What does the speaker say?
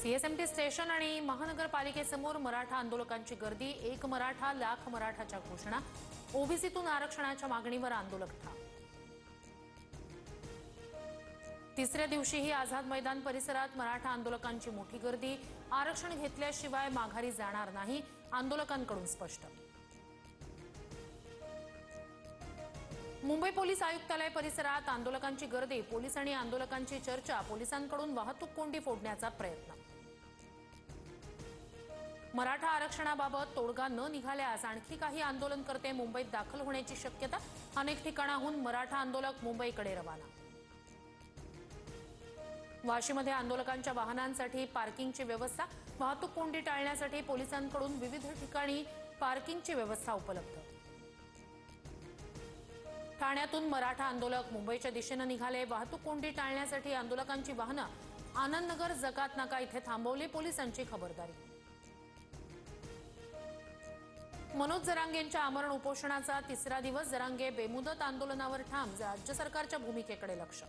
CSMT station आणि महानगरपालिकेसमोर मराठा आंदोलकांची गर्दी। एक मराठा लाख मराठाच्या घोषणा। ओबीसीतून आरक्षणाच्या मागणीवर आंदोलक ठाम। तिसऱ्या दिवशीही आझाद मैदान परिसरात मराठा आंदोलकांची मोठी गर्दी। आरक्षण घेतल्याशिवाय माघारी जाणार नाही, आंदोलकांकडून स्पष्ट। मुंबई पोलीस आयुक्तालय परिसरात आंदोलकांची गर्दी। पोलीस आणि आंदोलकांची चर्चा। पोलिसांकडून वाहतूक कोंडी फोडण्याचा प्रयत्न। मराठा आरक्षणाबाबत तोडगा न निघाल्यास आणखी काही आंदोलनकर्ते मुंबईत दाखल होण्याची शक्यता। अनेक ठिकाणाहून मराठा आंदोलक मुंबईकडे रवाना। वाशीमध्ये आंदोलकांच्या वाहनांसाठी पार्किंगची व्यवस्था। वाहतूक कोंडी टाळण्यासाठी पोलिसांकडून विविध ठिकाणी पार्किंगची व्यवस्था उपलब्ध। ठाण्यातून मराठा आंदोलक मुंबईच्या दिशेने निघाले। वाहतूक कोंडी टाळण्यासाठी आंदोलकांची वाहनं आनंदनगर जकात नाका इथे थांबवली। पोलिसांची खबरदारी। मनोज जरांगेंच्या आमरण उपोषणाचा तिसरा दिवस। जरांगे बेमुदत आंदोलनावर ठाम। राज्य सरकारच्या भूमिकेकडे लक्ष।